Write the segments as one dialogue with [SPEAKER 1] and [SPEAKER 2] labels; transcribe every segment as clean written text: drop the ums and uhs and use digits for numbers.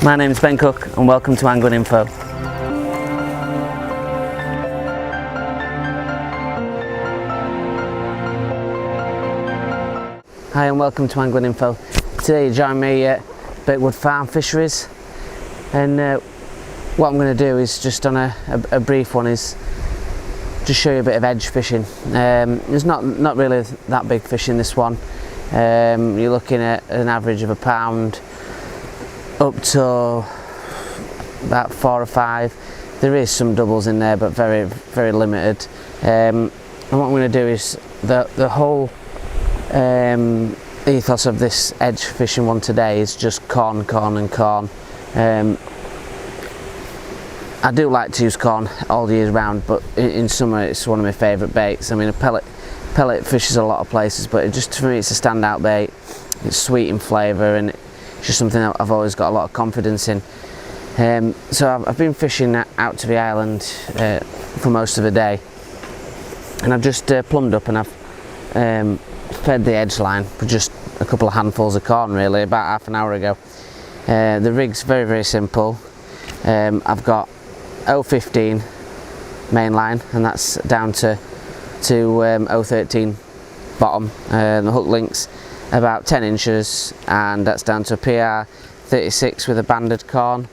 [SPEAKER 1] My name is Ben Cook and welcome to Angling Info. Hi and welcome to Angling Info. Today you join me at Birkwood Farm Fisheries, and what I'm going to do is just on a brief one is just show you a bit of edge fishing. There's not really that big fish in this one. You're looking at an average of a pound up to about 4 or 5. There is some doubles in there, but very, very limited. And what I'm going to do is the whole ethos of this edge fishing one today is just corn and corn. I do like to use corn all year round, but in summer it's one of my favourite baits. I mean, a pellet fishes a lot of places, but for me it's a standout bait. It's sweet in flavour and it's just something I've always got a lot of confidence in. So I've been fishing out to the island for most of the day, and I've just plumbed up and I've fed the edge line with just a couple of handfuls of corn, really, about half an hour ago. The rig's very, very simple. I've got 015 main line, and that's down to 013 bottom. The hook link's about 10 inches, and that's down to a PR 36 with a banded corn,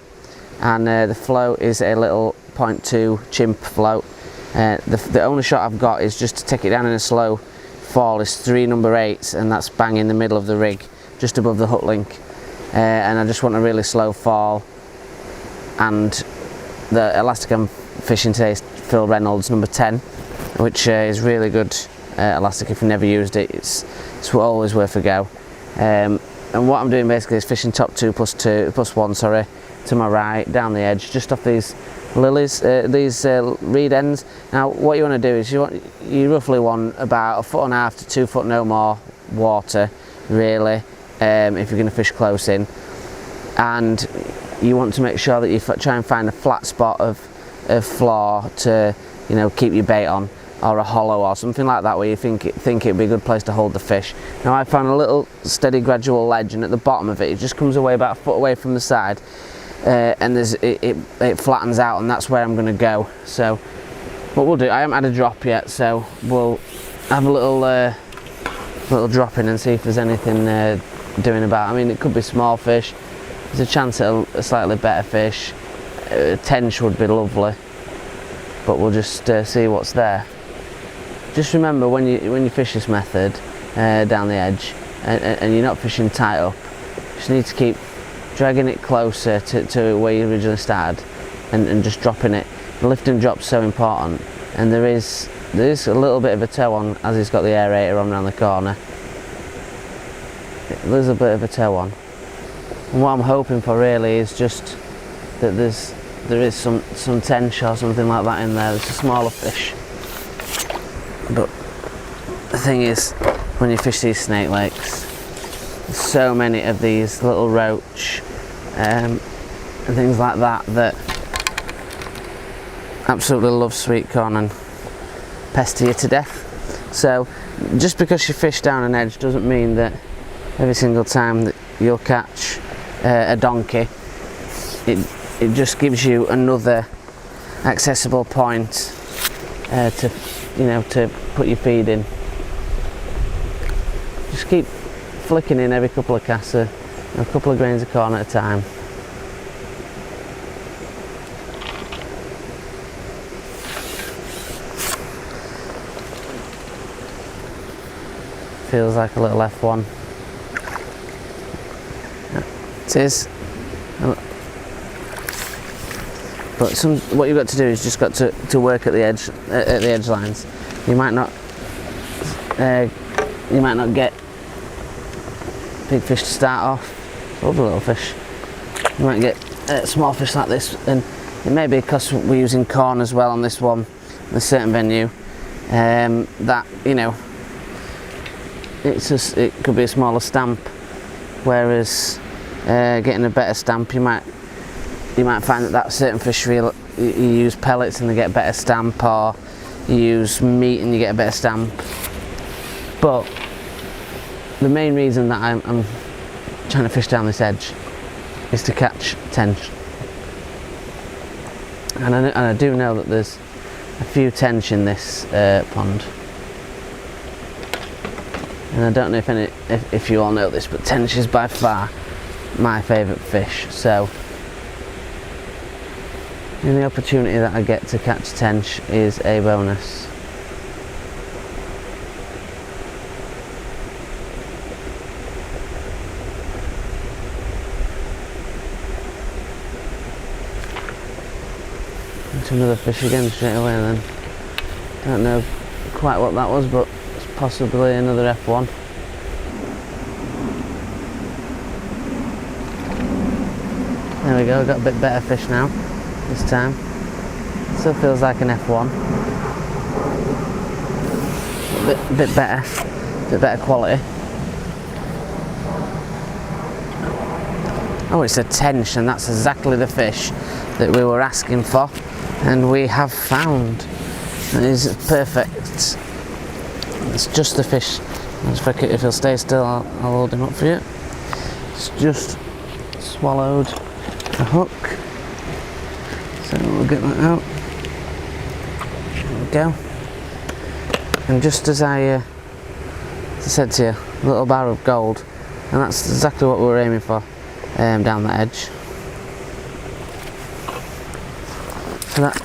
[SPEAKER 1] and the float is a little 0.2 chimp float. The only shot I've got is just to take it down in a slow fall is 3 number 8s, and that's bang in the middle of the rig, just above the hook link. And I just want a really slow fall. And the elastic I'm fishing today is Phil Reynolds number 10, which is really good elastic. If you've never used it, it's always worth a go. And what I'm doing basically is fishing top 2 plus 1, sorry, to my right down the edge, just off these lilies, these reed ends. Now what you want to do is you roughly want about 1.5 to 2 foot, no more, water really, if you're going to fish close in, and you want to make sure that you try and find a flat spot of floor to, you know, keep your bait on, or a hollow or something like that where you think it'd be a good place to hold the fish. Now I found a little steady gradual ledge, and at the bottom of it just comes away about a foot away from the side, and it flattens out, and that's where I'm going to go. So what we'll do, I haven't had a drop yet, so we'll have a little drop in and see if there's anything doing about. I mean, it could be small fish. There's a chance at a slightly better fish. 10 would be lovely, but we'll just see what's there. Just remember, when you fish this method down the edge, and you're not fishing tight up, you just need to keep dragging it closer to where you originally started, and just dropping it. The lift and drop's so important, and there is a little bit of a toe on as he's got the aerator on around the corner. There's a bit of a toe on. And what I'm hoping for really is just that there is some tench or something like that in there. There's a smaller fish. But the thing is, when you fish these snake lakes, there's so many of these little roach and things like that absolutely love sweet corn and pester you to death. So just because you fish down an edge doesn't mean that every single time that you'll catch a donkey, it just gives you another accessible point to put your feed in. Just keep flicking in every couple of casts, a couple of grains of corn at a time. Feels like a little F1. It is. But what you've got to do is just got to work at the edge lines. You might not get big fish to start off. Lovely little fish. You might get small fish like this, and it may be because we're using corn as well on this one, in a certain venue, that, you know, it could be a smaller stamp, whereas getting a better stamp, you might find that certain fishery you use pellets and they get a better stamp, or you use meat and you get a better stamp. But the main reason that I'm trying to fish down this edge is to catch tench. And I do know that there's a few tench in this pond. And I don't know if you all know this, but tench is by far my favourite fish. So any opportunity that I get to catch tench is a bonus. Into another fish again straight away then. Don't know quite what that was, but it's possibly another F1. There we go, got a bit better fish now this time. Still feels like an F1. A bit better quality. Oh, it's a tench, and that's exactly the fish that we were asking for, and we have found. It is perfect. It's just the fish. If he'll stay still, I'll hold him up for you. It's just swallowed the hook, so we'll get that out. There we go. And just as I said to you, a little bar of gold, and that's exactly what we were aiming for down that edge. So that,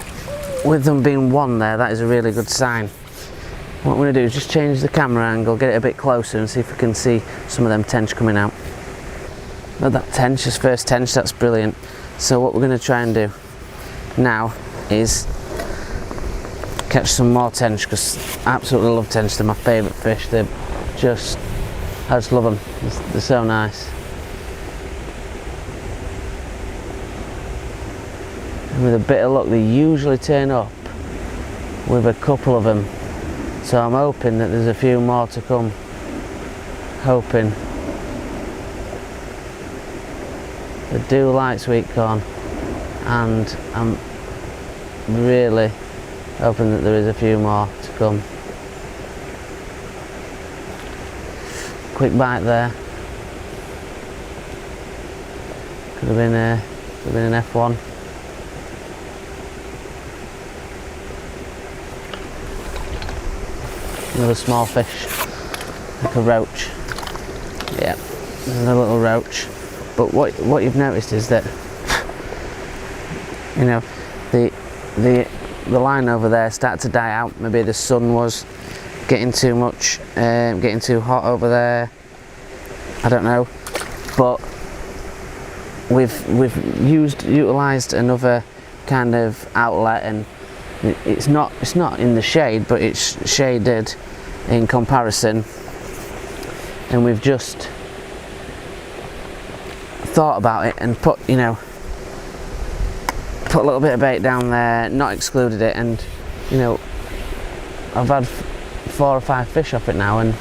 [SPEAKER 1] with them being one there, that is a really good sign. What I'm going to do is just change the camera angle, get it a bit closer, and see if we can see some of them tench coming out. But that tench is first tench, that's brilliant. So what we're going to try and do now is catch some more tench, because I absolutely love tench. They're my favourite fish. I just love them. They're so nice. And with a bit of luck, they usually turn up with a couple of them. So I'm hoping that there's a few more to come. Hoping. I do like sweet corn, and I'm really hoping that there is a few more to come. Quick bite there. Could have been an F1. Another small fish, like a roach. Yeah, another little roach. But what you've noticed is that, you know, the line over there started to die out. Maybe the sun was getting too much, getting too hot over there. I don't know, but we've utilised another kind of outlet, and it's not in the shade, but it's shaded in comparison, and we've just thought about it and put a little bit of bait down there, not excluded it, and I've had 4 or 5 fish off it now, and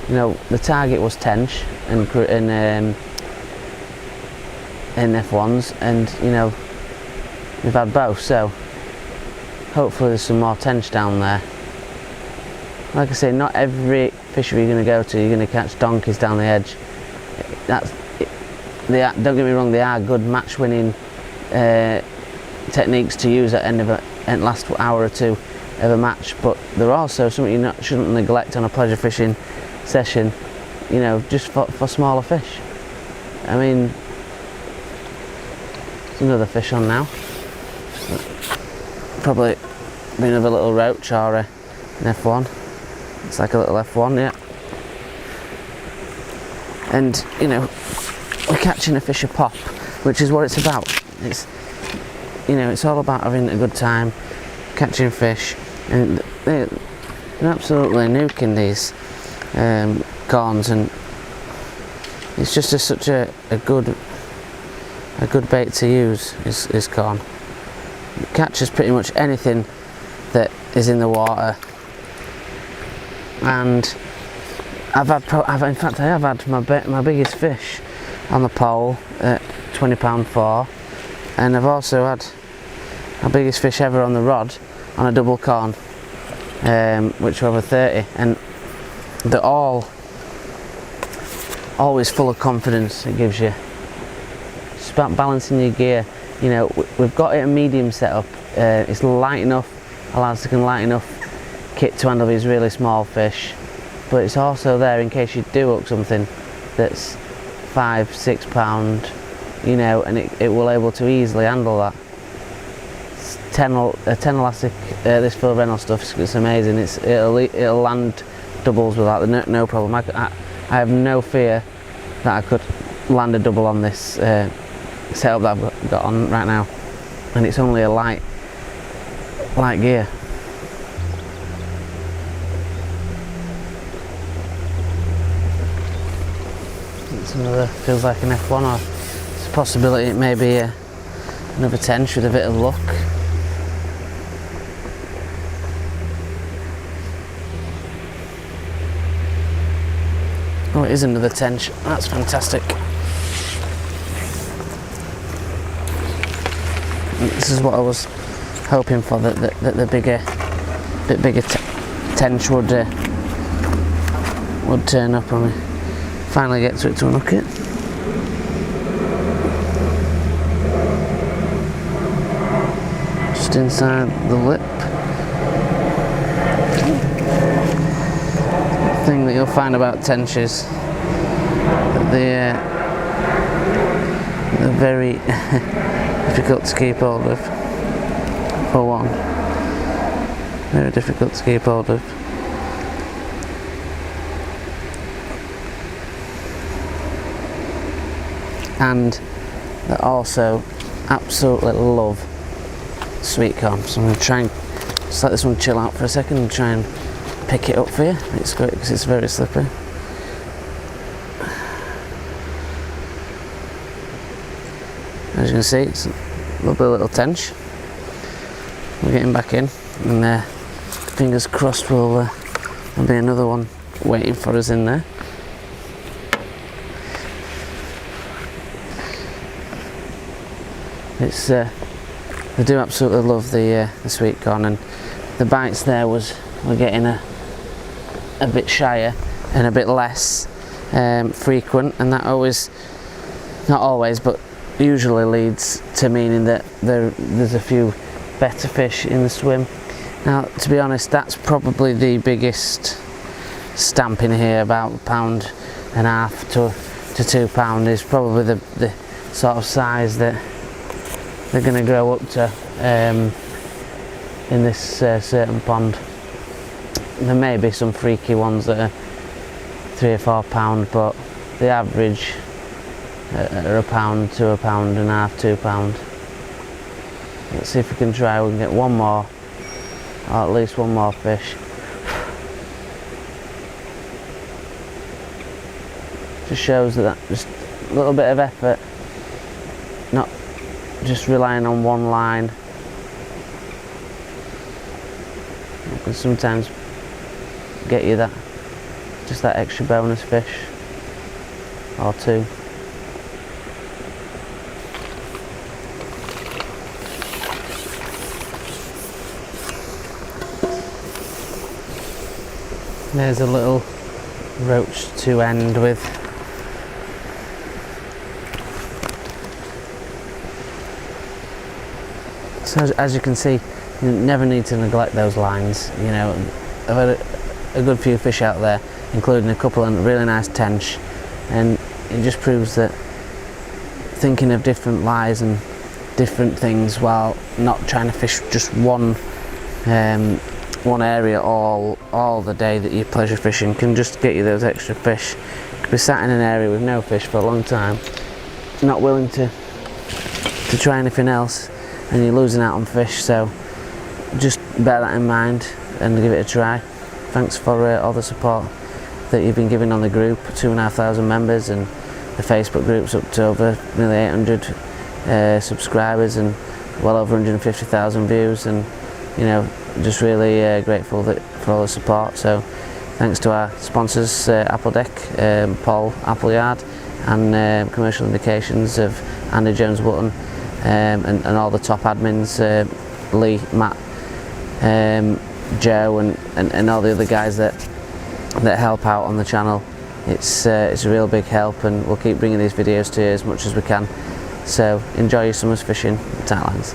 [SPEAKER 1] the target was tench and F1s, and we've had both, so hopefully there's some more tench down there. Like I say, not every fishery you're going to go to you're going to catch donkeys down the edge. Don't get me wrong, they are good match-winning techniques to use at end last hour or two of a match, but they're also something you shouldn't neglect on a pleasure fishing session, just for smaller fish. I mean, there's another fish on now. Probably be another little roach or an F1. It's like a little F1, yeah. And we're catching a fish a pop, which is what it's about. It's all about having a good time, catching fish, and they're absolutely nuking these corns, and it's just such a good bait to use is corn. It catches pretty much anything that is in the water, and I have had my biggest fish on the pole at £20.4, and I've also had my biggest fish ever on the rod on a double corn, which were over 30, and they're always full of confidence. It gives you It's about balancing your gear. You know, we've got it a medium setup. It's light enough, allows us light enough kit to handle these really small fish, but it's also there in case you do hook something that's 5-6 pound, you know, and it will able to easily handle that. 10 elastic, this Phil Reynolds stuff, it's amazing. It'll land doubles without no problem. I have no fear that I could land a double on this setup that I've got on right now, and it's only a light gear. It's another, feels like an F1, or it's a possibility it may be another tench with a bit of luck. Oh, it is another tench. That's fantastic. This is what I was hoping for, that the bit bigger tench would turn up when we finally get to it to unhook it. Just inside the lip. The thing that you'll find about tenches, that they're very difficult to keep hold of. For one, very difficult to keep hold of. And they also absolutely love sweet corn. So I'm going to try and just let this one chill out for a second and try and pick it up for you. It's great because it's very slippery. As you can see, it's a little tench. We're getting back in, and fingers crossed there'll be another one waiting for us in there. It's they do absolutely love the sweet corn, and the bites there we're getting a bit shyer and a bit less frequent, and that always, not always, but usually leads to meaning that there's a few better fish in the swim. Now, to be honest, that's probably the biggest stamp in here, about 1.5 to 2 pound is probably the sort of size that they're going to grow up to in this certain pond. There may be some freaky ones that are 3 or 4 pound, but the average are £1 to £1.5, 2 pound. Let's see if we can get one more, or at least one more fish. Just shows that just a little bit of effort, not just relying on one line. It can sometimes get you just that extra bonus fish or two. There's a little roach to end with. So as you can see, you never need to neglect those lines. You know, I've had a good few fish out there, including a couple of really nice tench, and it just proves that thinking of different lies and different things while not trying to fish just one area all the day that you're pleasure fishing can just get you those extra fish. You could be sat in an area with no fish for a long time, not willing to try anything else, and you're losing out on fish. So just bear that in mind and give it a try. Thanks for all the support that you've been giving on the group. 2,500 members, and the Facebook group's up to over nearly 800 subscribers and well over 150,000 views, and you know, just really grateful for all the support. So thanks to our sponsors, Appledeck, Paul Appleyard, and Commercial Indications of Andy Jones Button, and all the top admins, Lee, Matt, Joe, and all the other guys that help out on the channel. It's a real big help, and we'll keep bringing these videos to you as much as we can. So enjoy your summer's fishing, tight lines.